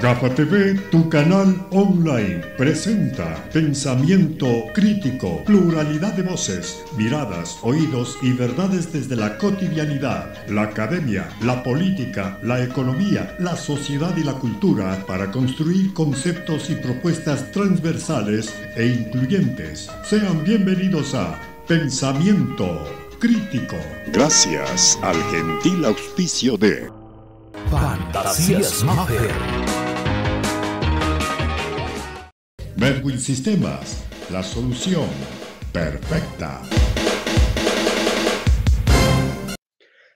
Cafa TV, tu canal online, presenta pensamiento crítico, pluralidad de voces, miradas, oídos y verdades desde la cotidianidad, la academia, la política, la economía, la sociedad y la cultura para construir conceptos y propuestas transversales e incluyentes. Sean bienvenidos a Pensamiento Crítico. Gracias al gentil auspicio de Fantasías Maffer, Medwin Sistemas, la solución perfecta.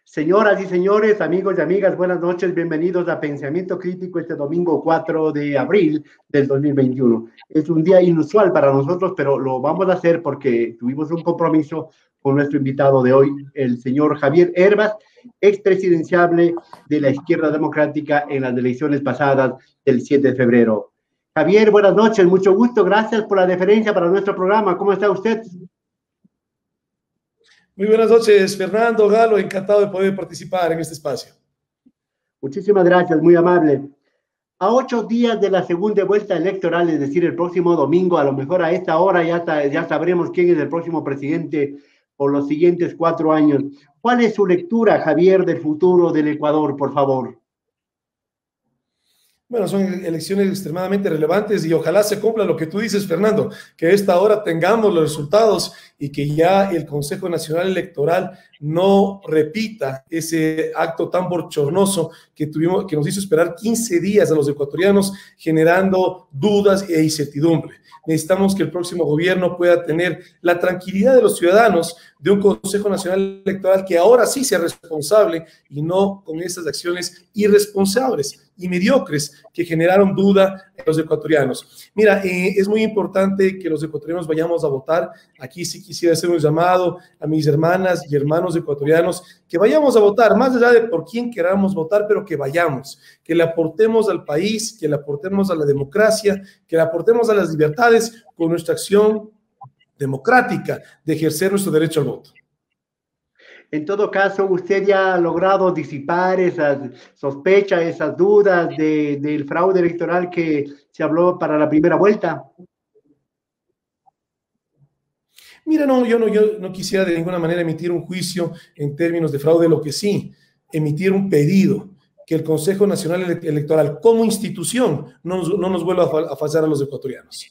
Señoras y señores, amigos y amigas, buenas noches, bienvenidos a Pensamiento Crítico este domingo 4 de abril del 2021. Es un día inusual para nosotros, pero lo vamos a hacer porque tuvimos un compromiso con nuestro invitado de hoy, el señor Javier Hervas, expresidenciable de la Izquierda Democrática en las elecciones pasadas del 7 de febrero. Javier, buenas noches, mucho gusto, gracias por la deferencia para nuestro programa. ¿Cómo está usted? Muy buenas noches, Fernando, Galo, encantado de poder participar en este espacio. Muchísimas gracias, muy amable. A 8 días de la segunda vuelta electoral, es decir, el próximo domingo, a lo mejor a esta hora ya sabremos quién es el próximo presidente por los siguientes 4 años. ¿Cuál es su lectura, Javier, del futuro del Ecuador, por favor? Bueno, son elecciones extremadamente relevantes y ojalá se cumpla lo que tú dices, Fernando, que a esta hora tengamos los resultados y que ya el Consejo Nacional Electoral no repita ese acto tan bochornoso que nos hizo esperar 15 días a los ecuatorianos, generando dudas e incertidumbre. Necesitamos que el próximo gobierno pueda tener la tranquilidad de los ciudadanos de un Consejo Nacional Electoral que ahora sí sea responsable y no con esas acciones irresponsables y mediocres que generaron duda en los ecuatorianos. Mira, es muy importante que los ecuatorianos vayamos a votar. Aquí sí quisiera hacer un llamado a mis hermanas y hermanos ecuatorianos que vayamos a votar, más allá de por quién queramos votar, pero que vayamos, que le aportemos al país, que le aportemos a la democracia, que le aportemos a las libertades con nuestra acción democrática de ejercer nuestro derecho al voto. En todo caso, ¿usted ya ha logrado disipar esas sospechas, esas dudas del fraude electoral que se habló para la primera vuelta? Mira, yo no quisiera de ninguna manera emitir un juicio en términos de fraude, lo que sí, emitir un pedido que el Consejo Nacional Electoral como institución no nos vuelva a fallar a los ecuatorianos.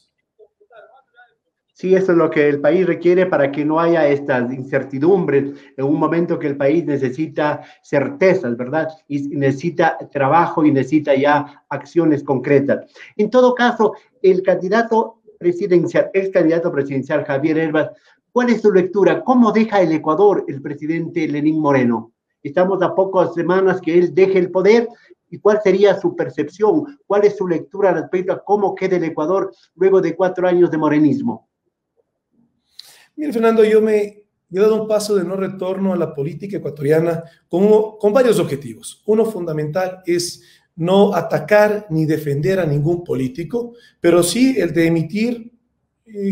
Sí, eso es lo que el país requiere para que no haya estas incertidumbres en un momento que el país necesita certezas, ¿verdad? Y necesita trabajo y necesita ya acciones concretas. En todo caso, el candidato presidencial, ex candidato presidencial Javier Hervas, ¿cuál es su lectura? ¿Cómo deja el Ecuador el presidente Lenín Moreno? Estamos a pocas semanas que él deje el poder. ¿Y cuál sería su percepción? ¿Cuál es su lectura respecto a cómo queda el Ecuador luego de 4 años de morenismo? Mire, Fernando, yo he dado un paso de no retorno a la política ecuatoriana con varios objetivos. Uno fundamental es no atacar ni defender a ningún político, pero sí el de emitir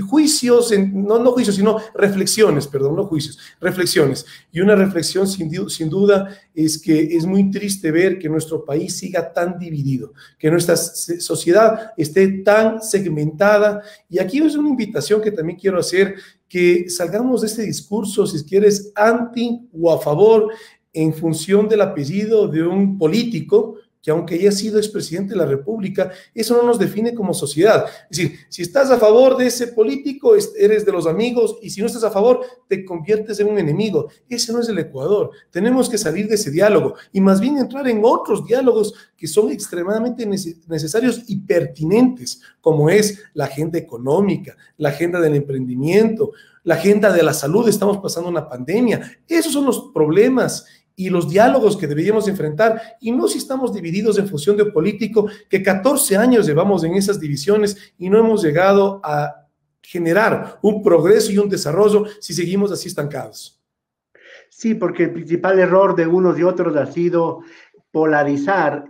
juicios, no juicios, sino reflexiones, perdón, no juicios, reflexiones. Y una reflexión sin duda es que es muy triste ver que nuestro país siga tan dividido, que nuestra sociedad esté tan segmentada. Y aquí es una invitación que también quiero hacer, que salgamos de este discurso, si quieres, anti o a favor, en función del apellido de un político, que aunque haya sido expresidente de la República, eso no nos define como sociedad. Es decir, si estás a favor de ese político, eres de los amigos, y si no estás a favor, te conviertes en un enemigo. Ese no es el Ecuador. Tenemos que salir de ese diálogo y más bien entrar en otros diálogos que son extremadamente necesarios y pertinentes, como es la agenda económica, la agenda del emprendimiento, la agenda de la salud. Estamos pasando una pandemia. Esos son los problemas y los diálogos que deberíamos enfrentar, y no si estamos divididos en función de un político que 14 años llevamos en esas divisiones y no hemos llegado a generar un progreso y un desarrollo si seguimos así estancados. Sí, porque el principal error de unos y otros ha sido polarizar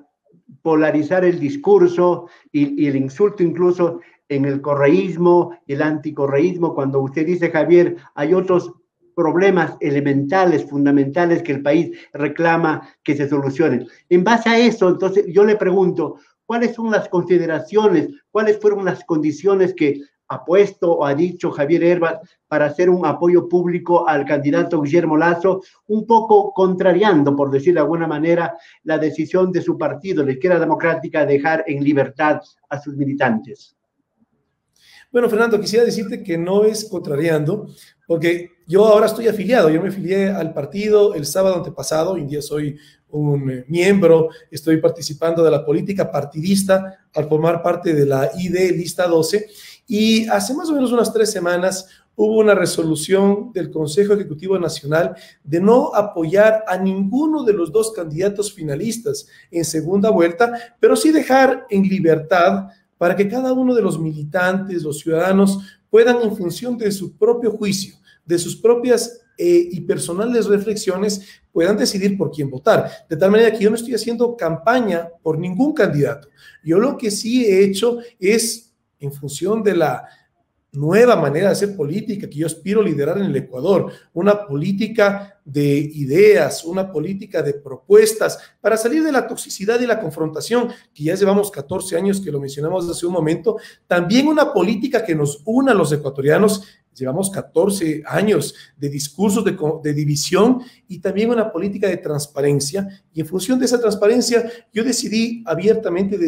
el discurso y el insulto incluso en el correísmo y el anticorreísmo. Cuando usted dice, Javier, hay otros problemas elementales, fundamentales que el país reclama que se solucionen. En base a eso, entonces, yo le pregunto, ¿Cuáles son las consideraciones? ¿Cuáles fueron las condiciones que ha puesto o ha dicho Javier Hervas para hacer un apoyo público al candidato Guillermo Lasso, un poco contrariando, por decir de alguna manera, la decisión de su partido, la Izquierda Democrática, de dejar en libertad a sus militantes? Bueno, Fernando, quisiera decirte que no es contrariando, porque yo ahora estoy afiliado, yo me afilié al partido el sábado antepasado, hoy en día soy un miembro, estoy participando de la política partidista al formar parte de la ID Lista 12, y hace más o menos unas 3 semanas hubo una resolución del Consejo Ejecutivo Nacional de no apoyar a ninguno de los 2 candidatos finalistas en segunda vuelta, pero sí dejar en libertad para que cada uno de los militantes, los ciudadanos, puedan, en función de su propio juicio, de sus propias y personales reflexiones, puedan decidir por quién votar. De tal manera que yo no estoy haciendo campaña por ningún candidato. Yo lo que sí he hecho es, en función de la nueva manera de hacer política que yo aspiro a liderar en el Ecuador, una política de ideas, una política de propuestas para salir de la toxicidad y la confrontación, que ya llevamos 14 años, que lo mencionamos hace un momento, también una política que nos una a los ecuatorianos. Llevamos 14 años de discursos de división, y también una política de transparencia, y en función de esa transparencia yo decidí abiertamente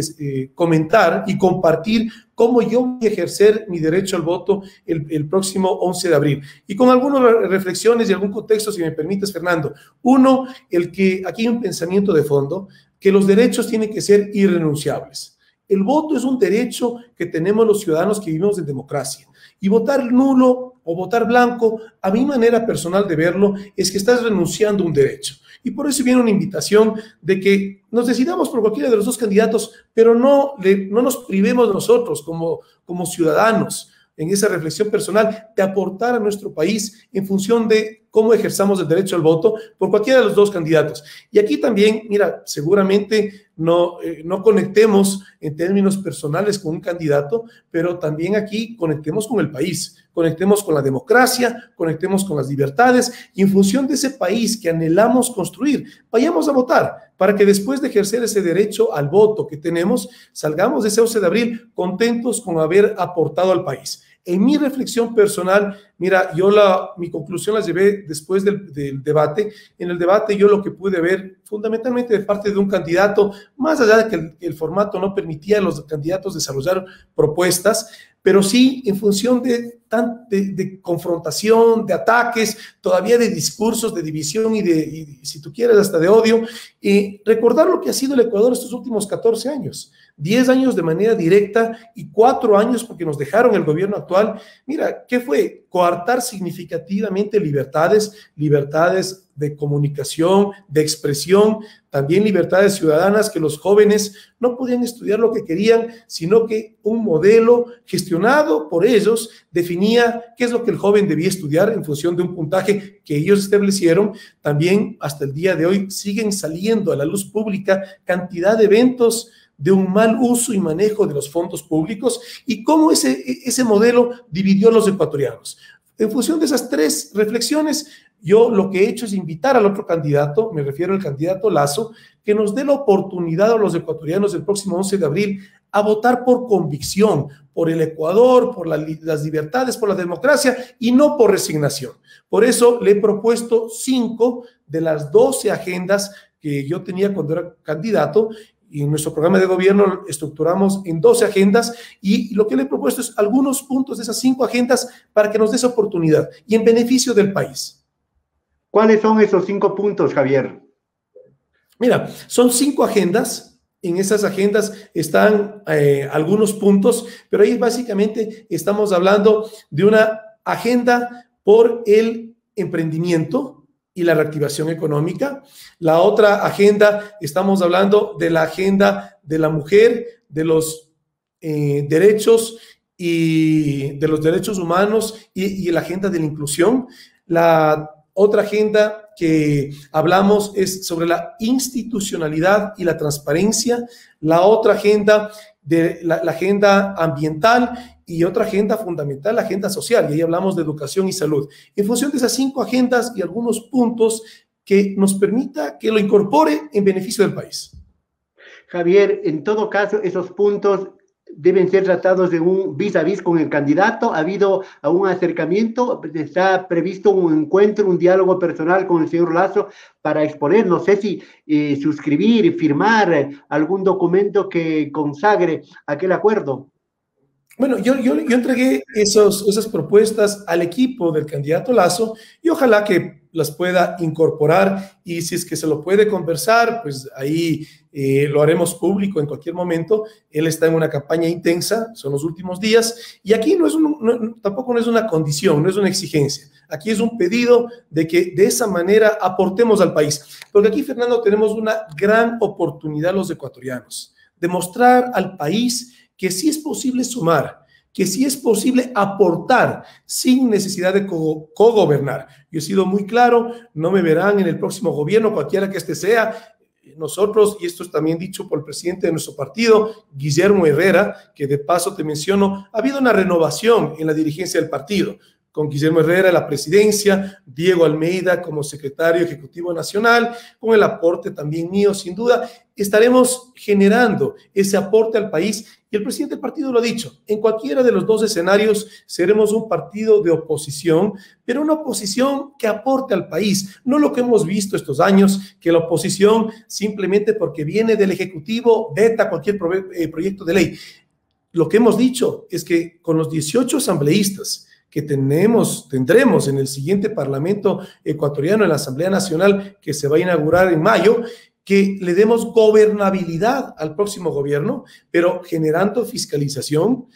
comentar y compartir cómo yo voy a ejercer mi derecho al voto el próximo 11 de abril. Y con algunas reflexiones y algún contexto, si me permites, Fernando. Uno, el que aquí hay un pensamiento de fondo, que los derechos tienen que ser irrenunciables. El voto es un derecho que tenemos los ciudadanos que vivimos en democracia. Y votar nulo o votar blanco, a mi manera personal de verlo, es que estás renunciando a un derecho. Y por eso viene una invitación de que nos decidamos por cualquiera de los 2 candidatos, pero no nos privemos nosotros como ciudadanos, en esa reflexión personal, de aportar a nuestro país en función de cómo ejerzamos el derecho al voto por cualquiera de los 2 candidatos. Y aquí también, mira, seguramente no conectemos en términos personales con un candidato, pero también aquí conectemos con el país, conectemos con la democracia, conectemos con las libertades, y en función de ese país que anhelamos construir, vayamos a votar para que después de ejercer ese derecho al voto que tenemos, salgamos de ese 11 de abril contentos con haber aportado al país. En mi reflexión personal, mira, mi conclusión la llevé después del debate. En el debate yo lo que pude ver fundamentalmente de parte de un candidato, más allá de que el formato no permitía a los candidatos desarrollar propuestas, pero sí en función de confrontación, de ataques, todavía de discursos de división y si tú quieres, hasta de odio, y recordar lo que ha sido el Ecuador estos últimos 14 años. 10 años de manera directa y 4 años porque nos dejaron el gobierno actual. Mira, ¿qué fue? Coartar significativamente libertades de comunicación, de expresión, también libertades ciudadanas, que los jóvenes no podían estudiar lo que querían, sino que un modelo gestionado por ellos definía qué es lo que el joven debía estudiar en función de un puntaje que ellos establecieron. También hasta el día de hoy siguen saliendo a la luz pública cantidad de eventos de un mal uso y manejo de los fondos públicos, y cómo ese modelo dividió a los ecuatorianos. En función de esas 3 reflexiones, yo lo que he hecho es invitar al otro candidato, me refiero al candidato Lasso, que nos dé la oportunidad a los ecuatorianos el próximo 11 de abril a votar por convicción, por el Ecuador, por las libertades, por la democracia, y no por resignación. Por eso le he propuesto 5 de las 12 agendas que yo tenía cuando era candidato, y en nuestro programa de gobierno estructuramos en 12 agendas, y lo que le he propuesto es algunos puntos de esas 5 agendas para que nos dé esa oportunidad y en beneficio del país. ¿Cuáles son esos 5 puntos, Javier? Mira, son 5 agendas. En esas agendas están algunos puntos, pero ahí básicamente estamos hablando de una agenda por el emprendimiento y la reactivación económica. La otra agenda, estamos hablando de la agenda de la mujer, de los derechos y de los derechos humanos y la agenda de la inclusión. La otra agenda que hablamos es sobre la institucionalidad y la transparencia. La otra agenda, la agenda ambiental, y otra agenda fundamental, la agenda social, y ahí hablamos de educación y salud. En función de esas 5 agendas y algunos puntos que nos permita que lo incorpore en beneficio del país. Javier, en todo caso, esos puntos deben ser tratados de un vis a vis con el candidato. ¿Ha habido un acercamiento? ¿Está previsto un encuentro, un diálogo personal con el señor Lasso para exponer? No sé si suscribir y firmar algún documento que consagre aquel acuerdo. Bueno, yo entregué esas propuestas al equipo del candidato Lasso y ojalá que las pueda incorporar, y si es que se lo puede conversar, pues ahí lo haremos público en cualquier momento. Él está en una campaña intensa, son los últimos días, y aquí tampoco no es una condición, no es una exigencia. Aquí es un pedido de que de esa manera aportemos al país. Porque aquí, Fernando, tenemos una gran oportunidad los ecuatorianos de mostrar al país que sí es posible sumar, que sí es posible aportar sin necesidad de cogobernar. Yo he sido muy claro, no me verán en el próximo gobierno, cualquiera que este sea. Nosotros, y esto es también dicho por el presidente de nuestro partido, Guillermo Herrera, que de paso te menciono, ha habido una renovación en la dirigencia del partido, con Guillermo Herrera en la presidencia, Diego Almeida como secretario ejecutivo nacional, con el aporte también mío, sin duda, estaremos generando ese aporte al país. Y el presidente del partido lo ha dicho, en cualquiera de los dos escenarios seremos un partido de oposición, pero una oposición que aporte al país, no lo que hemos visto estos años, que la oposición simplemente porque viene del Ejecutivo veta cualquier proyecto de ley. Lo que hemos dicho es que con los 18 asambleístas que tendremos en el siguiente Parlamento ecuatoriano, en la Asamblea Nacional que se va a inaugurar en mayo, que le demos gobernabilidad al próximo gobierno, pero generando fiscalización,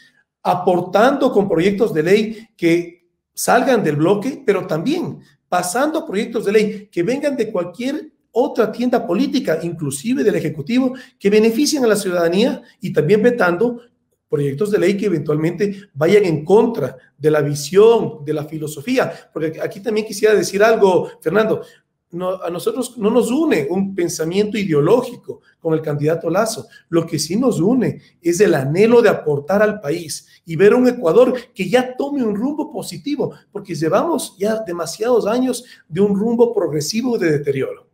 aportando con proyectos de ley que salgan del bloque, pero también pasando proyectos de ley que vengan de cualquier otra tienda política, inclusive del Ejecutivo, que beneficien a la ciudadanía, y también vetando proyectos de ley que eventualmente vayan en contra de la visión, de la filosofía. Porque aquí también quisiera decir algo, Fernando. A nosotros no nos une un pensamiento ideológico con el candidato Lasso. Lo que sí nos une es el anhelo de aportar al país y ver un Ecuador que ya tome un rumbo positivo, porque llevamos ya demasiados años de un rumbo progresivo de deterioro.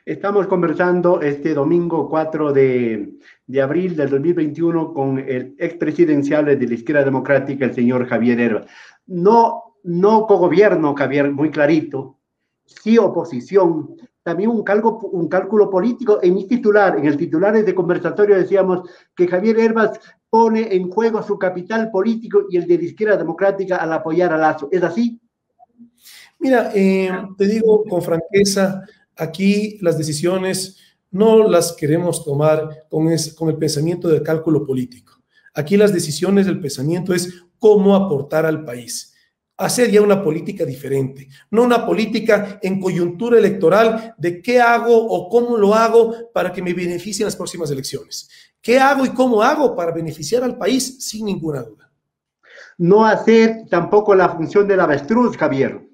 Estamos conversando este domingo 4 de abril del 2021 con el expresidencial de la izquierda democrática, el señor Javier Hervas. No cogobierno, Javier, muy clarito. Sí oposición. También un cálculo político. En el titular de conversatorio decíamos que Javier Hervas pone en juego su capital político y el de la izquierda democrática al apoyar a Lasso. ¿Es así? Mira, te digo con franqueza, aquí las decisiones no las queremos tomar con el pensamiento del cálculo político. Aquí las decisiones del pensamiento es cómo aportar al país. Hacer ya una política diferente, no una política en coyuntura electoral de qué hago o cómo lo hago para que me beneficien las próximas elecciones. ¿Qué hago y cómo hago para beneficiar al país? Sin ninguna duda. No hacer tampoco la función del avestruz, Javier.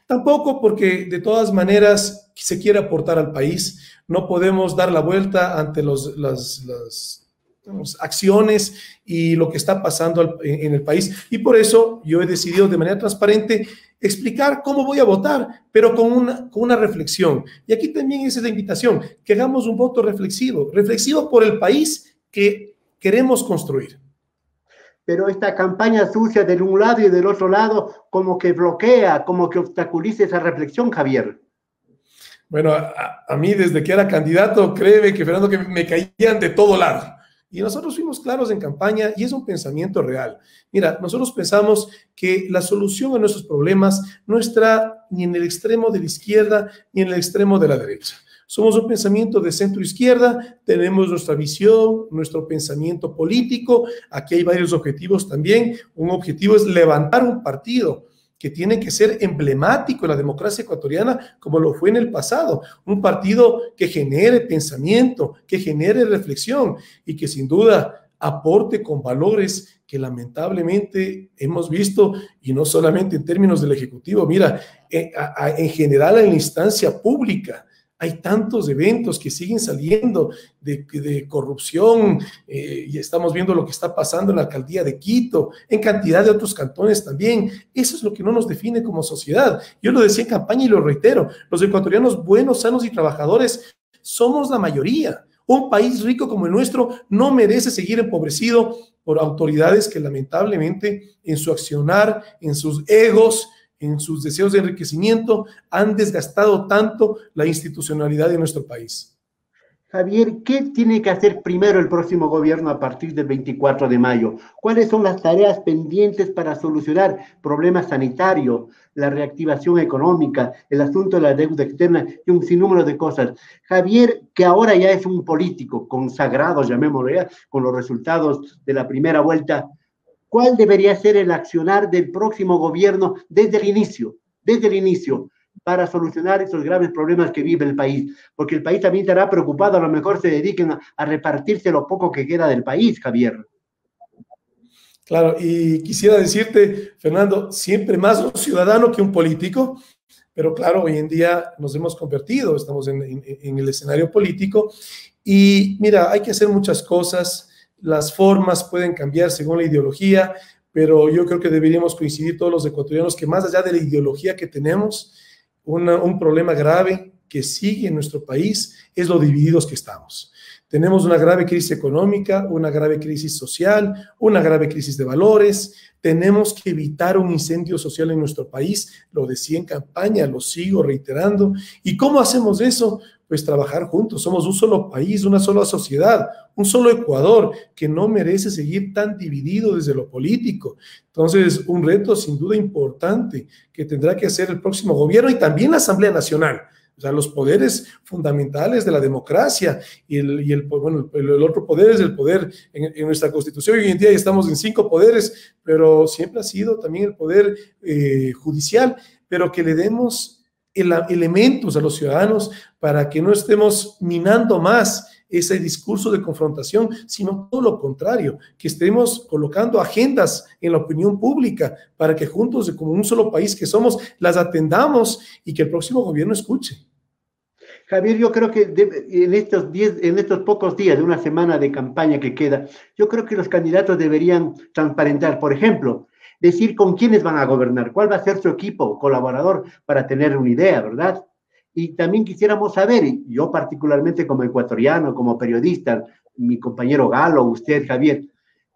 Tampoco, porque de todas maneras se quiere aportar al país. No podemos dar la vuelta ante las acciones y lo que está pasando en el país, y por eso yo he decidido de manera transparente explicar cómo voy a votar, pero con una reflexión. Y aquí también es la invitación, que hagamos un voto reflexivo por el país que queremos construir. Pero esta campaña sucia de un lado y del otro lado como que bloquea, como que obstaculiza esa reflexión, Javier. Bueno, a mí desde que era candidato, créeme que Fernando, que me caían de todo lado. Y nosotros fuimos claros en campaña, y es un pensamiento real. Mira, nosotros pensamos que la solución a nuestros problemas no está ni en el extremo de la izquierda ni en el extremo de la derecha. Somos un pensamiento de centro-izquierda, tenemos nuestra visión, nuestro pensamiento político. Aquí hay varios objetivos también. Un objetivo es levantar un partido que tiene que ser emblemático en la democracia ecuatoriana, como lo fue en el pasado. Un partido que genere pensamiento, que genere reflexión y que sin duda aporte con valores que lamentablemente hemos visto, y no solamente en términos del Ejecutivo. Mira, en general en la instancia pública, hay tantos eventos que siguen saliendo de corrupción, y estamos viendo lo que está pasando en la alcaldía de Quito, en cantidad de otros cantones también. Eso es lo que no nos define como sociedad. Yo lo decía en campaña y lo reitero, los ecuatorianos buenos, sanos y trabajadores somos la mayoría. Un país rico como el nuestro no merece seguir empobrecido por autoridades que lamentablemente en su accionar, en sus egos, en sus deseos de enriquecimiento, han desgastado tanto la institucionalidad de nuestro país. Javier, ¿qué tiene que hacer primero el próximo gobierno a partir del 24 de mayo? ¿Cuáles son las tareas pendientes para solucionar problemas sanitarios, la reactivación económica, el asunto de la deuda externa y un sinnúmero de cosas? Javier, que ahora ya es un político consagrado, llamémoslo ya, con los resultados de la primera vuelta, ¿cuál debería ser el accionar del próximo gobierno desde el inicio, para solucionar esos graves problemas que vive el país? Porque el país también estará preocupado, a lo mejor se dediquen a repartirse lo poco que queda del país, Javier. Claro, y quisiera decirte, Fernando, siempre más un ciudadano que un político, pero claro, hoy en día nos hemos convertido, estamos en el escenario político, y mira, hay que hacer muchas cosas, las formas pueden cambiar según la ideología, pero yo creo que deberíamos coincidir todos los ecuatorianos que más allá de la ideología que tenemos, un problema grave que sigue en nuestro país es lo divididos que estamos. Tenemos una grave crisis económica, una grave crisis social, una grave crisis de valores. Tenemos que evitar un incendio social en nuestro país. Lo decía en campaña, lo sigo reiterando. ¿Y cómo hacemos eso? Pues trabajar juntos. Somos un solo país, una sola sociedad, un solo Ecuador que no merece seguir tan dividido desde lo político. Entonces, un reto sin duda importante que tendrá que hacer el próximo gobierno y también la Asamblea Nacional. O sea, los poderes fundamentales de la democracia y el otro poder es el poder en nuestra Constitución. Hoy en día ya estamos en 5 poderes, pero siempre ha sido también el poder judicial, pero que le demos elementos a los ciudadanos para que no estemos minando más ese discurso de confrontación, sino todo lo contrario, que estemos colocando agendas en la opinión pública para que juntos, como un solo país que somos, las atendamos y que el próximo gobierno escuche. Javier, yo creo que en estos pocos días de una semana de campaña que queda, yo creo que los candidatos deberían transparentar, por ejemplo, decir con quiénes van a gobernar, cuál va a ser su equipo colaborador para tener una idea, ¿verdad? Y también quisiéramos saber, y yo particularmente como ecuatoriano, como periodista, mi compañero Galo, usted, Javier,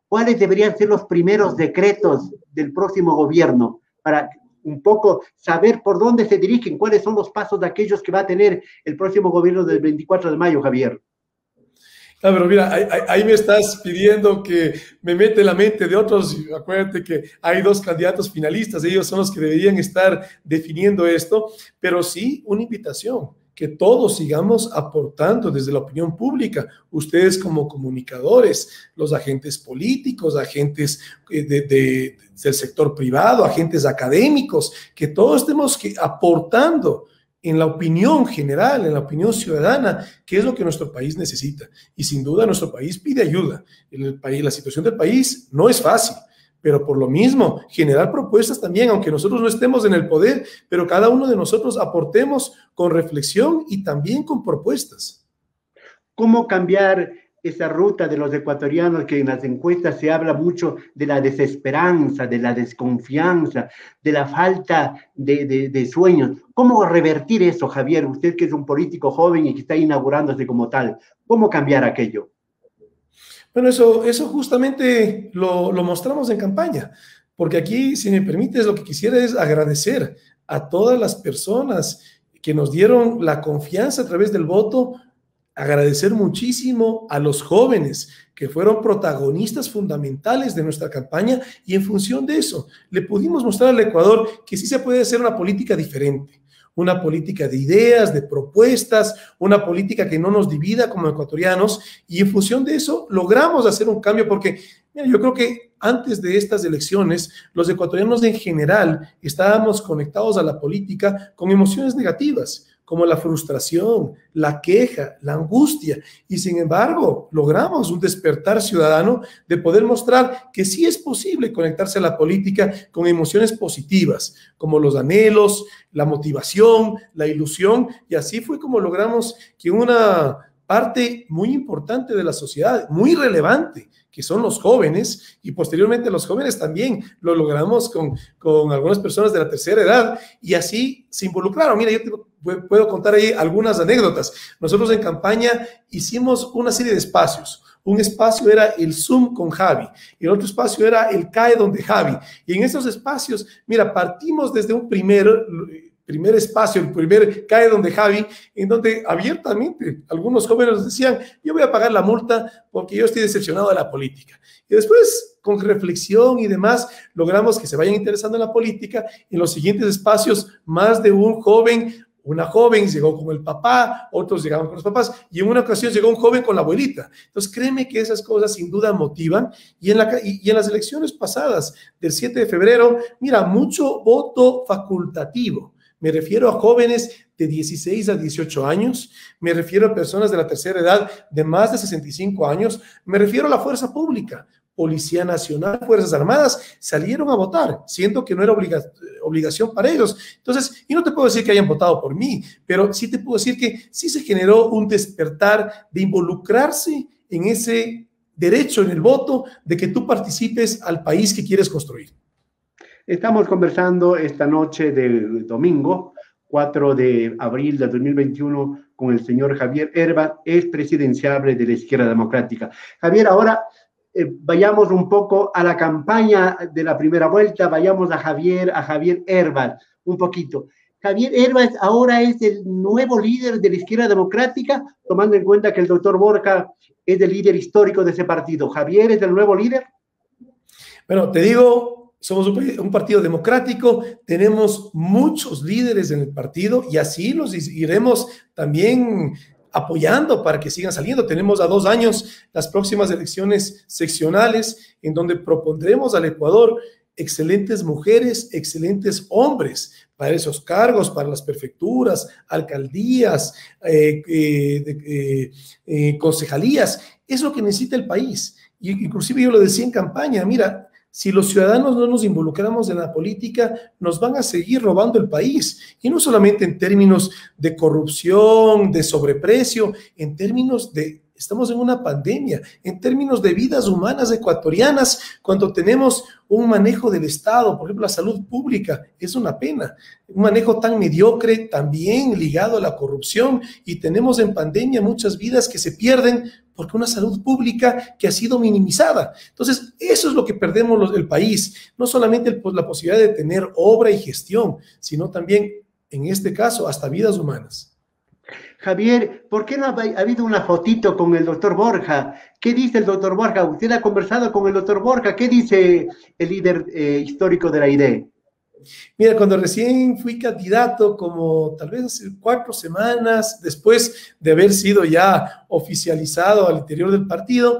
¿cuáles deberían ser los primeros decretos del próximo gobierno para un poco saber por dónde se dirigen, cuáles son los pasos de aquellos que va a tener el próximo gobierno del 24 de mayo, Javier? Ah, pero mira, ahí me estás pidiendo que me mete en la mente de otros. Acuérdate que hay 2 candidatos finalistas, ellos son los que deberían estar definiendo esto, pero sí una invitación, que todos sigamos aportando desde la opinión pública, ustedes como comunicadores, los agentes políticos, agentes del sector privado, agentes académicos, que todos estemos aportando en la opinión general, en la opinión ciudadana, qué es lo que nuestro país necesita. Y sin duda nuestro país pide ayuda. La situación del país no es fácil, pero por lo mismo, generar propuestas también, aunque nosotros no estemos en el poder, pero cada uno de nosotros aportemos con reflexión y también con propuestas. ¿Cómo cambiar esa ruta de los ecuatorianos que en las encuestas se habla mucho de la desesperanza, de la desconfianza, de la falta de sueños? ¿Cómo revertir eso, Javier? Usted que es un político joven y que está inaugurándose como tal, ¿cómo cambiar aquello? Bueno, eso justamente lo mostramos en campaña, porque aquí, si me permites, lo que quisiera es agradecer a todas las personas que nos dieron la confianza a través del voto, agradecer muchísimo a los jóvenes que fueron protagonistas fundamentales de nuestra campaña y en función de eso le pudimos mostrar al Ecuador que sí se puede hacer una política diferente, una política de ideas, de propuestas, una política que no nos divida como ecuatorianos y en función de eso logramos hacer un cambio porque mira, yo creo que antes de estas elecciones los ecuatorianos en general estábamos conectados a la política con emociones negativas, como la frustración, la queja, la angustia, y sin embargo logramos un despertar ciudadano de poder mostrar que sí es posible conectarse a la política con emociones positivas, como los anhelos, la motivación, la ilusión, y así fue como logramos que una parte muy importante de la sociedad, muy relevante, que son los jóvenes, y posteriormente los jóvenes también lo logramos con algunas personas de la tercera edad, y así se involucraron. Mira, yo puedo contar ahí algunas anécdotas. Nosotros en campaña hicimos una serie de espacios. Un espacio era el Zoom con Javi, y el otro espacio era el CAE donde Javi. Y en esos espacios, mira, partimos desde un primer espacio, el primer CAE donde Javi, en donde abiertamente algunos jóvenes nos decían, yo voy a pagar la multa porque yo estoy decepcionado de la política. Y después, con reflexión y demás, logramos que se vayan interesando en la política. En los siguientes espacios, más de un joven, una joven llegó con el papá, otros llegaban con los papás, y en una ocasión llegó un joven con la abuelita. Entonces, créeme que esas cosas sin duda motivan, y en las elecciones pasadas del 7 de febrero, mira, mucho voto facultativo. Me refiero a jóvenes de 16 a 18 años, me refiero a personas de la tercera edad de más de 65 años, me refiero a la fuerza pública, Policía Nacional, Fuerzas Armadas, salieron a votar, siendo que no era obligación para ellos. Entonces, y no te puedo decir que hayan votado por mí, pero sí te puedo decir que sí se generó un despertar de involucrarse en ese derecho, en el voto, de que tú participes al país que quieres construir. Estamos conversando esta noche de domingo, 4 de abril de 2021, con el señor Javier Herbas, ex presidenciable de la Izquierda Democrática. Javier, ahora vayamos un poco a la campaña de la primera vuelta, vayamos a Javier Herbas, un poquito. Javier Herbas ahora es el nuevo líder de la Izquierda Democrática, tomando en cuenta que el doctor Borja es el líder histórico de ese partido. ¿Javier es el nuevo líder? Bueno, te digo, somos un partido democrático, tenemos muchos líderes en el partido y así los iremos también apoyando para que sigan saliendo. Tenemos a 2 años las próximas elecciones seccionales en donde propondremos al Ecuador excelentes mujeres, excelentes hombres para esos cargos, para las prefecturas, alcaldías, concejalías. Es lo que necesita el país. Y inclusive yo lo decía en campaña, mira, si los ciudadanos no nos involucramos en la política, nos van a seguir robando el país. Y no solamente en términos de corrupción, de sobreprecio, en términos de, estamos en una pandemia, en términos de vidas humanas ecuatorianas, cuando tenemos un manejo del Estado, por ejemplo, la salud pública, es una pena. Un manejo tan mediocre, también ligado a la corrupción, y tenemos en pandemia muchas vidas que se pierden porque una salud pública que ha sido minimizada. Entonces, eso es lo que perdemos el país, no solamente la posibilidad de tener obra y gestión, sino también, en este caso, hasta vidas humanas. Javier, ¿por qué no ha habido una fotito con el doctor Borja? ¿Qué dice el doctor Borja? ¿Usted ha conversado con el doctor Borja? ¿Qué dice el líder histórico de la ID? Mira, cuando recién fui candidato, como tal vez hace 4 semanas, después de haber sido ya oficializado al interior del partido,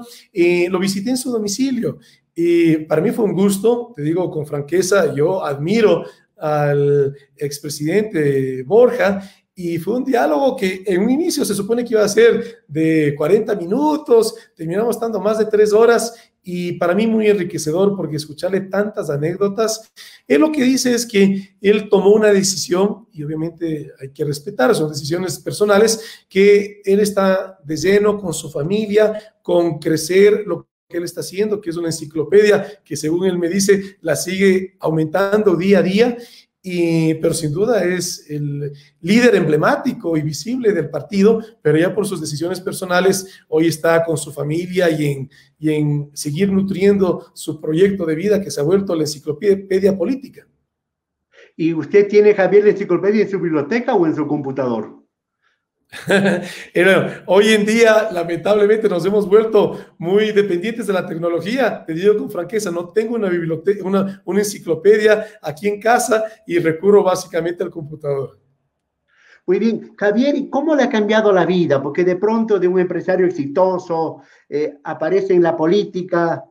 lo visité en su domicilio. Y para mí fue un gusto, te digo con franqueza, yo admiro al expresidente Borja, y fue un diálogo que en un inicio se supone que iba a ser de 40 minutos, terminamos estando más de 3 horas, y para mí muy enriquecedor porque escucharle tantas anécdotas. Él lo que dice es que él tomó una decisión, y obviamente hay que respetar, son decisiones personales, que él está de lleno con su familia, con crecer lo que él está haciendo, que es una enciclopedia que, según él me dice, la sigue aumentando día a día. Pero sin duda es el líder emblemático y visible del partido, pero ya por sus decisiones personales hoy está con su familia y en seguir nutriendo su proyecto de vida que se ha vuelto la enciclopedia política. ¿Y usted tiene, Javier, la enciclopedia en su biblioteca o en su computador? Hoy en día, lamentablemente, nos hemos vuelto muy dependientes de la tecnología. Te digo con franqueza, no tengo una biblioteca, una enciclopedia aquí en casa y recurro básicamente al computador. Muy bien, Javier, ¿y cómo le ha cambiado la vida? Porque de pronto de un empresario exitoso aparece en la política,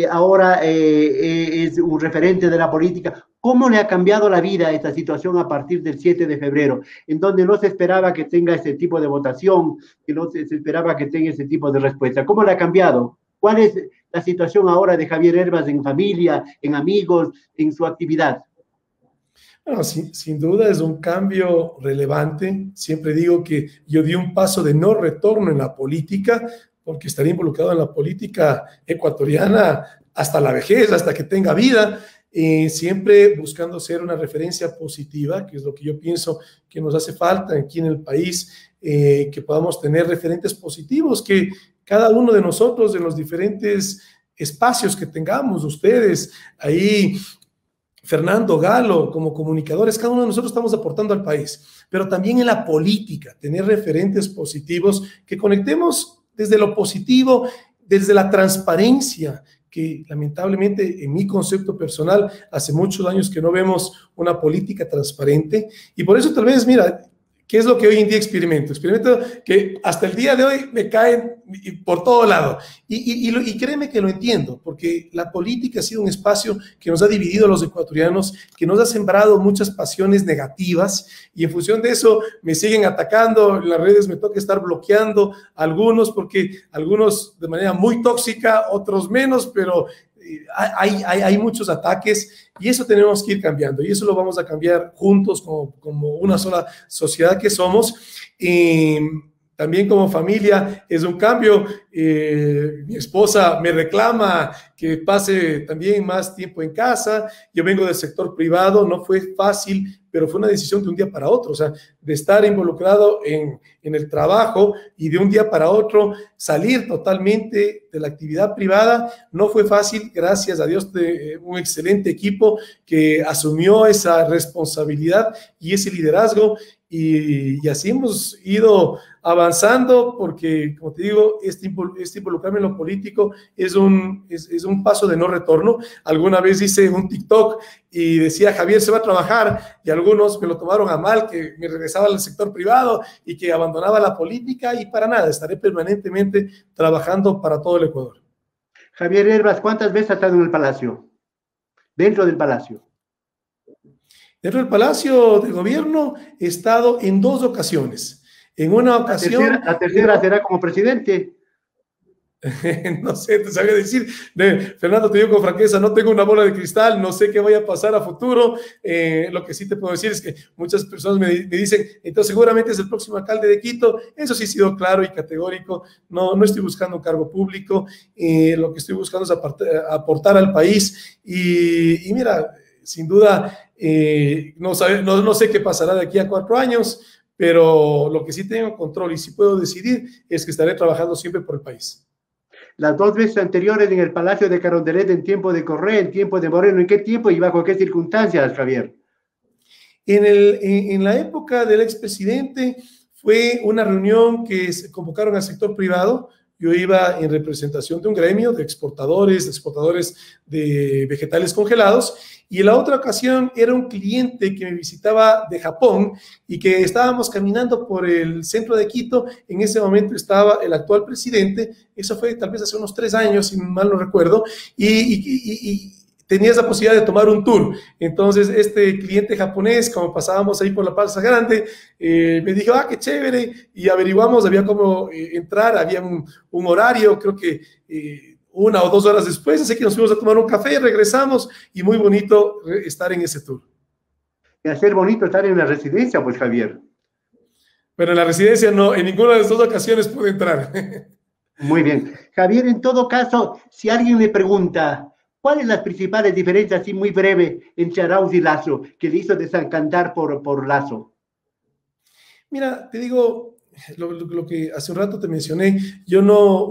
ahora es un referente de la política. ¿Cómo le ha cambiado la vida a esta situación a partir del 7 de febrero, en donde no se esperaba que tenga ese tipo de votación, que no se esperaba que tenga ese tipo de respuesta? ¿Cómo le ha cambiado? ¿Cuál es la situación ahora de Javier Herbas en familia, en amigos, en su actividad? Bueno, sin duda es un cambio relevante. Siempre digo que yo di un paso de no retorno en la política, porque estaría involucrado en la política ecuatoriana hasta la vejez, hasta que tenga vida, siempre buscando ser una referencia positiva, que es lo que yo pienso que nos hace falta aquí en el país, que podamos tener referentes positivos, que cada uno de nosotros en los diferentes espacios que tengamos, ustedes ahí, Fernando, Galo, como comunicadores, cada uno de nosotros estamos aportando al país, pero también en la política, tener referentes positivos, que conectemos desde lo positivo, desde la transparencia, que lamentablemente en mi concepto personal hace muchos años que no vemos una política transparente, y por eso tal vez, mira, ¿qué es lo que hoy en día experimento? Experimento que hasta el día de hoy me caen por todo lado. Y créeme que lo entiendo, porque la política ha sido un espacio que nos ha dividido a los ecuatorianos, que nos ha sembrado muchas pasiones negativas, y en función de eso me siguen atacando. En las redes me toca estar bloqueando a algunos, porque algunos de manera muy tóxica, otros menos, pero hay muchos ataques, y eso tenemos que ir cambiando, y eso lo vamos a cambiar juntos como una sola sociedad que somos. También como familia es un cambio. Mi esposa me reclama que pase también más tiempo en casa. Yo vengo del sector privado, no fue fácil, pero fue una decisión de un día para otro, o sea, de estar involucrado en el trabajo y de un día para otro salir totalmente de la actividad privada. No fue fácil, gracias a Dios, de un excelente equipo que asumió esa responsabilidad y ese liderazgo, y así hemos ido avanzando, porque, como te digo, este involucrarme en lo político es un paso de no retorno. Alguna vez hice un TikTok y decía, Javier se va a trabajar, y algunos me lo tomaron a mal, que me regresaba al sector privado y que abandonaba la política, y para nada, estaré permanentemente trabajando para todo el Ecuador. Javier Herbas, ¿cuántas veces ha estado en el Palacio? Dentro del Palacio. Dentro del Palacio de Gobierno he estado en 2 ocasiones. En una ocasión... La tercera será como presidente. No sé, te sabía decir. Fernando, te digo con franqueza, no tengo una bola de cristal, no sé qué vaya a pasar a futuro. Lo que sí te puedo decir es que muchas personas me dicen, entonces seguramente es el próximo alcalde de Quito. Eso sí ha sido claro y categórico. No estoy buscando un cargo público. Lo que estoy buscando es aportar al país. Y mira, sin duda, no sé qué pasará de aquí a 4 años, pero lo que sí tengo control y sí puedo decidir es que estaré trabajando siempre por el país. Las 2 veces anteriores en el Palacio de Carondelet, en tiempo de Correa, en tiempo de Moreno, ¿en qué tiempo y bajo qué circunstancias, Javier? En la época del expresidente fue una reunión que se convocaron al sector privado. Yo iba en representación de un gremio de exportadores de vegetales congelados, y en la otra ocasión era un cliente que me visitaba de Japón y que estábamos caminando por el centro de Quito. En ese momento estaba el actual presidente, eso fue tal vez hace unos 3 años, si mal no recuerdo, y tenías la posibilidad de tomar un tour. Entonces, este cliente japonés, como pasábamos ahí por la Plaza Grande, me dijo, qué chévere, y averiguamos, había cómo entrar, había un horario, creo que 1 o 2 horas después, así que nos fuimos a tomar un café, regresamos, y muy bonito estar en ese tour. Y hacer bonito estar en la residencia, pues, Javier. Pero en la residencia no, en ninguna de las 2 ocasiones pude entrar. Muy bien. Javier, en todo caso, si alguien le pregunta, ¿cuáles las principales diferencias, así muy breve, entre Arauz y Lasso, que le hizo desencantar por Lasso? Mira, te digo, lo que hace un rato te mencioné, yo no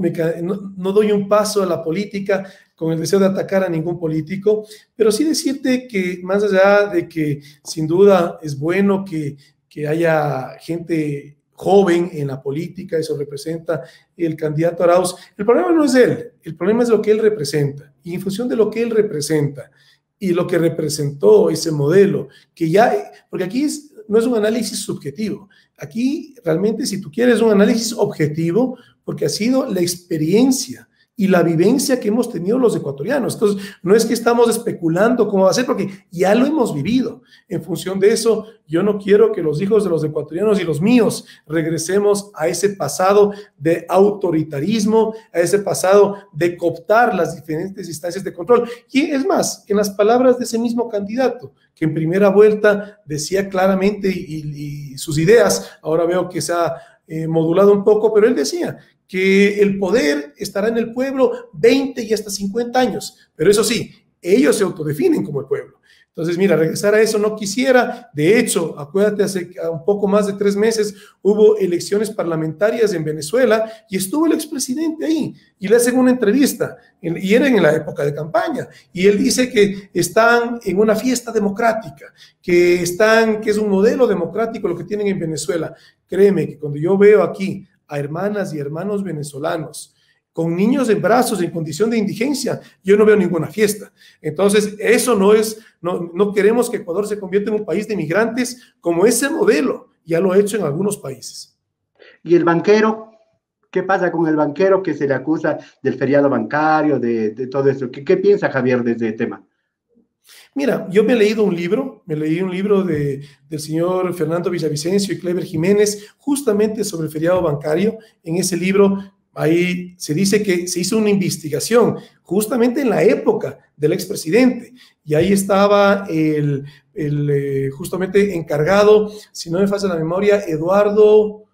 doy un paso a la política con el deseo de atacar a ningún político, pero sí decirte que más allá de que sin duda es bueno que haya gente joven en la política, eso representa el candidato Arauz, el problema no es él, el problema es lo que él representa, y en función de lo que él representa y lo que representó ese modelo, porque aquí no es un análisis subjetivo, aquí realmente, si tú quieres un análisis objetivo, porque ha sido la experiencia y la vivencia que hemos tenido los ecuatorianos. Entonces, no es que estamos especulando cómo va a ser, porque ya lo hemos vivido. En función de eso, yo no quiero que los hijos de los ecuatorianos y los míos regresemos a ese pasado de autoritarismo, a ese pasado de cooptar las diferentes instancias de control. Y es más, en las palabras de ese mismo candidato, que en primera vuelta decía claramente y sus ideas, ahora veo que se ha modulado un poco, pero él decía que el poder estará en el pueblo 20 y hasta 50 años, pero eso sí, ellos se autodefinen como el pueblo. Entonces, mira, regresar a eso no quisiera. De hecho, acuérdate, hace un poco más de 3 meses hubo elecciones parlamentarias en Venezuela y estuvo el expresidente ahí y le hacen una entrevista y era en la época de campaña y él dice que están en una fiesta democrática, que es un modelo democrático lo que tienen en Venezuela. Créeme que cuando yo veo aquí a hermanas y hermanos venezolanos con niños en brazos en condición de indigencia, yo no veo ninguna fiesta. Entonces, eso no queremos que Ecuador se convierta en un país de migrantes como ese modelo ya lo ha hecho en algunos países. ¿Y el banquero? ¿Qué pasa con el banquero que se le acusa del feriado bancario, de todo eso? ¿Qué piensa Javier de ese tema? Mira, yo me leí un libro del señor Fernando Villavicencio y Clever Jiménez, justamente sobre el feriado bancario. En ese libro, ahí se dice que se hizo una investigación justamente en la época del expresidente, y ahí estaba el justamente encargado, si no me falla la memoria, Eduardo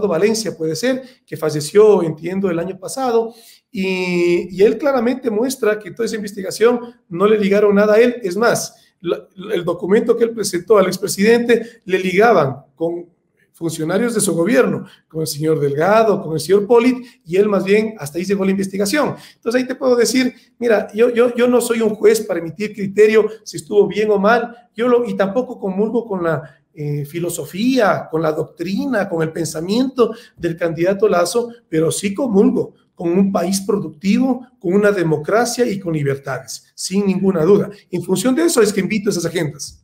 Valencia, puede ser, que falleció, entiendo, el año pasado, y él claramente muestra que toda esa investigación no le ligaron nada a él. Es más, el documento que él presentó al expresidente le ligaban con funcionarios de su gobierno, con el señor Delgado, con el señor Polit, y él más bien hasta ahí llegó la investigación. Entonces ahí te puedo decir, mira, yo no soy un juez para emitir criterio si estuvo bien o mal, y tampoco comulgo con la filosofía, con la doctrina, con el pensamiento del candidato Lasso, pero sí comulgo con un país productivo, con una democracia y con libertades, sin ninguna duda. En función de eso es que invito a esas agendas.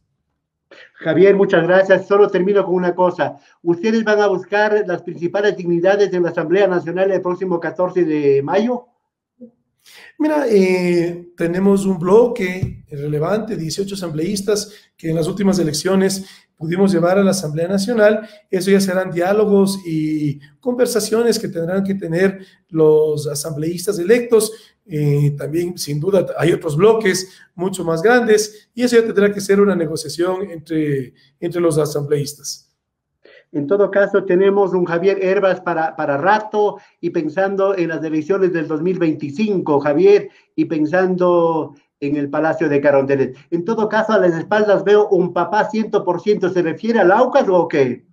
Javier, muchas gracias. Solo termino con una cosa. ¿Ustedes van a buscar las principales dignidades en la Asamblea Nacional el próximo 14 de mayo? Mira, tenemos un bloque relevante, 18 asambleístas que en las últimas elecciones pudimos llevar a la Asamblea Nacional. Eso ya serán diálogos y conversaciones que tendrán que tener los asambleístas electos. También, sin duda, hay otros bloques mucho más grandes y eso ya tendrá que ser una negociación entre los asambleístas. En todo caso, tenemos un Javier Herbas para rato, y pensando en las elecciones del 2025, Javier, y pensando en el Palacio de Carondelet. En todo caso, a las espaldas veo un papá 100%. ¿Se refiere al Aucas o qué?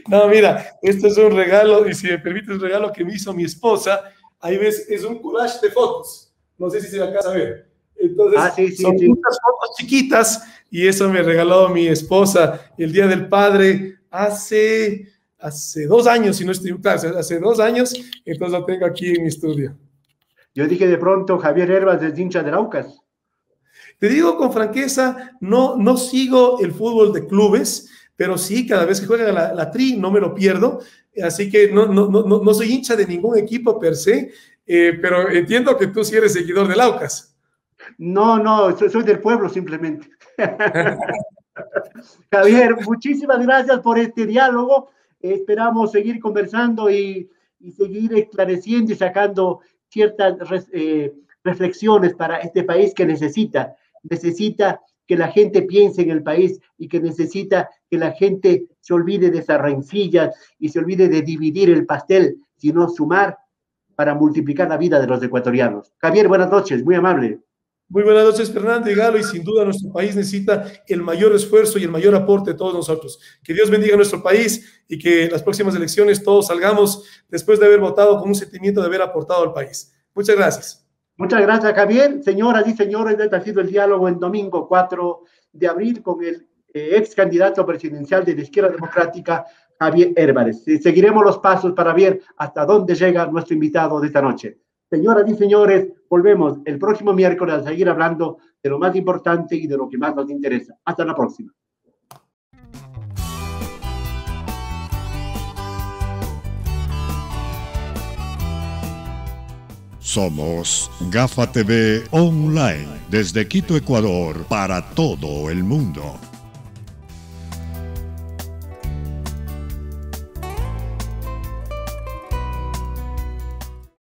No, mira, esto es un regalo, y si me permites, un regalo que me hizo mi esposa. Ahí ves, es un collage de fotos. No sé si se alcanza a ver. Entonces, son muchas fotos chiquitas, y eso me regaló mi esposa el Día del Padre hace 2 años, si no estoy claro, hace 2 años, entonces lo tengo aquí en mi estudio. Yo dije de pronto, Javier Herbas es hincha del Aucas. Te digo con franqueza, no sigo el fútbol de clubes, pero sí, cada vez que juega la Tri no me lo pierdo, así que no soy hincha de ningún equipo per se, pero entiendo que tú sí eres seguidor del Aucas. No, soy del pueblo simplemente. Javier, muchísimas gracias por este diálogo. Esperamos seguir conversando y seguir esclareciendo y sacando ciertas reflexiones para este país que necesita que la gente piense en el país, y que necesita que la gente se olvide de esas rencillas y se olvide de dividir el pastel, sino sumar para multiplicar la vida de los ecuatorianos. Javier, buenas noches, muy amable. Muy buenas noches, Fernando y Galo, y sin duda nuestro país necesita el mayor esfuerzo y el mayor aporte de todos nosotros. Que Dios bendiga a nuestro país y que en las próximas elecciones todos salgamos después de haber votado con un sentimiento de haber aportado al país. Muchas gracias. Muchas gracias, Javier. Señoras y señores, este ha sido el diálogo en domingo 4 de abril con el ex candidato presidencial de la Izquierda Democrática, Javier Herbas. Seguiremos los pasos para ver hasta dónde llega nuestro invitado de esta noche. Señoras y señores, volvemos el próximo miércoles a seguir hablando de lo más importante y de lo que más nos interesa. Hasta la próxima. Somos Gafa TV Online, desde Quito, Ecuador, para todo el mundo.